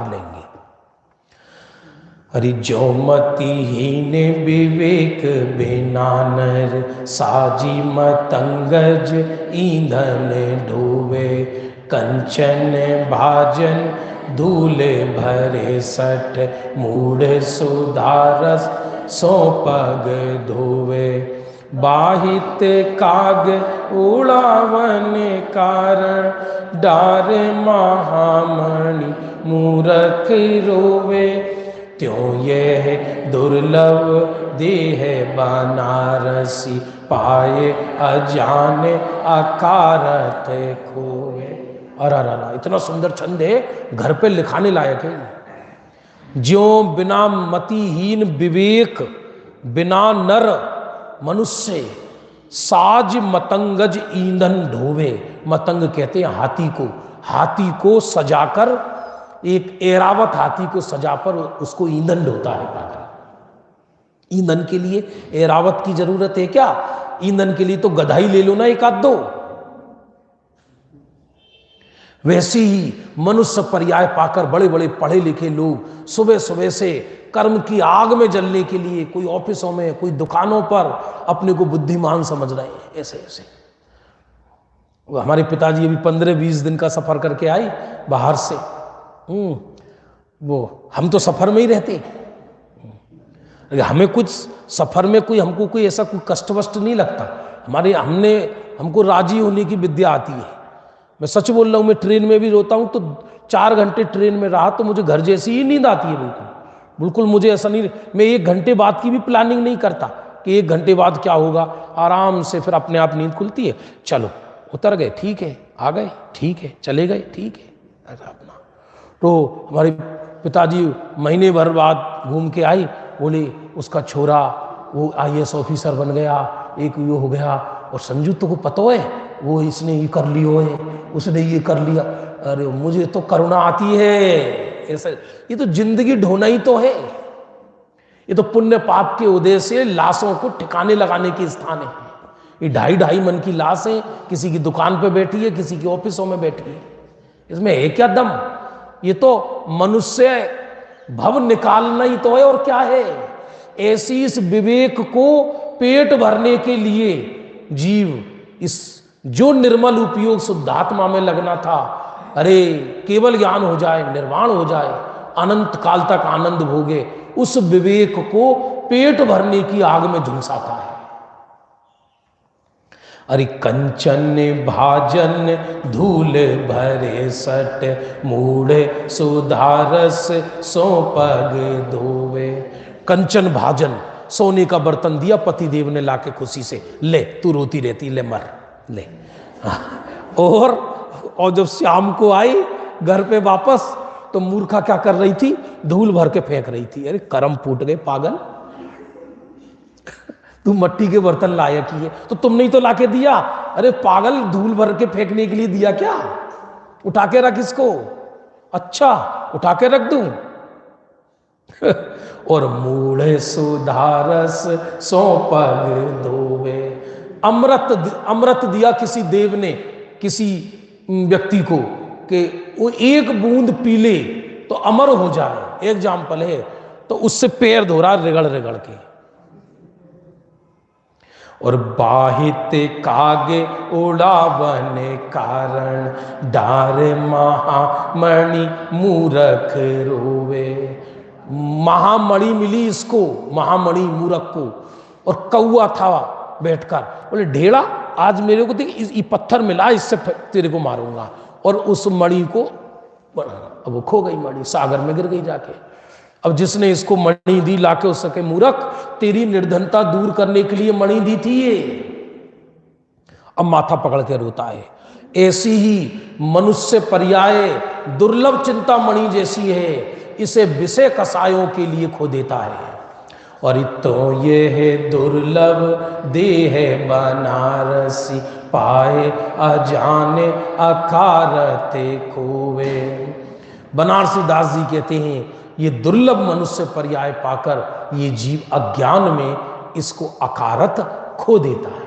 लेंगे। हरि जो मतिहीन विवेक बिना नर, साजी मतंगज ईंधन ढोवे। कंचन भाजन धूल भरे सठ, मूढ़ सुधारस सो पग धोवे। बाहित काग उड़ावन कारण, डार महामणि मूरख रोवे। त्यों यह दुर्लभ देह बनारसी, पाए अजान अकारत खोवे। अरे इतना सुंदर छंद है, घर पे लिखाने लायक है। ज्यों बिना मतिहीन विवेक बिना नर मनुष्य, साज मतंगज ईंधन ढोवे। मतंग कहते हैं हाथी को। हाथी को सजाकर, एक एरावत हाथी को सजाकर उसको ईंधन ढोता है पागल। ईंधन के लिए एरावत की जरूरत है क्या? ईंधन के लिए तो गधाई ले लो ना एक आध दो। वैसे ही मनुष्य पर्याय पाकर बड़े बड़े पढ़े लिखे लोग सुबह सुबह से कर्म की आग में जलने के लिए, कोई ऑफिसों में, कोई दुकानों पर अपने को बुद्धिमान समझ रहे हैं। ऐसे ऐसे हमारे पिताजी अभी 15-20 दिन का सफर करके आए बाहर से। वो हम तो सफर में ही रहते, हमें कुछ सफर में कोई हमको कोई ऐसा कोई कष्ट वष्ट नहीं लगता। हमको राजी होने की विद्या आती है। मैं सच बोल रहा हूँ, मैं ट्रेन में भी रोता हूँ तो 4 घंटे ट्रेन में रहा तो मुझे घर जैसी ही नींद आती है। बिल्कुल मुझे ऐसा नहीं, मैं 1 घंटे बाद की भी प्लानिंग नहीं करता कि 1 घंटे बाद क्या होगा। आराम से फिर अपने आप नींद खुलती है। चलो उतर गए ठीक है, आ गए ठीक है, चले गए ठीक है, ऐसा अपना। तो हमारे पिताजी महीने भर बाद घूम के आई, बोले उसका छोरा वो IAS ऑफिसर बन गया, एक ये हो गया, और संजू तो को पता है वो इसने ये कर लियो है, उसने ये कर लिया। अरे मुझे तो करुणा आती है ऐसा। ये तो जिंदगी ढोना ही तो है। ये तो पुण्य पाप के उदय से लाशों को ठिकाने लगाने के स्थान है। ये 2.5 मन की लाश है, किसी की दुकान पे बैठी है, किसी की ऑफिसों में बैठी है। इसमें है क्या दम? ये तो मनुष्य भव निकालना ही तो है, और क्या है। ऐसी इस विवेक को पेट भरने के लिए जीव इस जो निर्मल उपयोग शुद्धात्मा में लगना था, अरे केवल ज्ञान हो जाए, निर्वाण हो जाए, अनंत काल तक आनंद भोगे, उस विवेक को पेट भरने की आग में झुलसाता है। अरे कंचन भाजन धूल भरे सट, मूढ़ सुधारस सो पग धोवे। कंचन भाजन, सोने का बर्तन दिया पति देव ने लाके खुशी से, ले तू रोती रहती, ले मर ले। और जब शाम को आई घर पे वापस, तो मूर्खा क्या कर रही थी? धूल भर के फेंक रही थी। अरे कर्म फूट गए पागल, तू मट्टी के बर्तन लायक ही है तो तुमने ही तो लाके दिया। अरे पागल, धूल भर के फेंकने के लिए दिया क्या? उठा के रख इसको। अच्छा उठा के रख दूं? और मूढ़ सुधारस सो पग धोवे। अमृत दिया किसी देव ने किसी व्यक्ति को कि वो एक बूंद पी ले तो अमर हो जाए, एग्जाम्पल है, तो उससे पैर धो रहा रगड़ रगड़ के। और बाहित कागे उड़ावन कारण, डार महामणि मूरख रोवे। महामणि मिली इसको, महामणि मूरख को, और कौआ था बैठकर, बोले ढेड़ा आज मेरे को देख, ये पत्थर मिला, इससे तेरे को मारूंगा। और उस मणि को, अब वो खो गई मणि, सागर में गिर गई जाके। अब जिसने इसको मणि दी लाके, उससे कहे मूर्ख, तेरी निर्धनता दूर करने के लिए मणि दी थी ये। अब माथा पकड़ के रोता है। ऐसी ही मनुष्य पर्याय दुर्लभ चिंता मणि जैसी है, इसे विषय कसायों के लिए खो देता है। और तो ये है दुर्लभ देह बनारसी, पाए अजाने अकारते खोवे। बनारसी दास जी कहते हैं ये दुर्लभ मनुष्य पर्याय पाकर ये जीव अज्ञान में इसको अकारत खो देता है।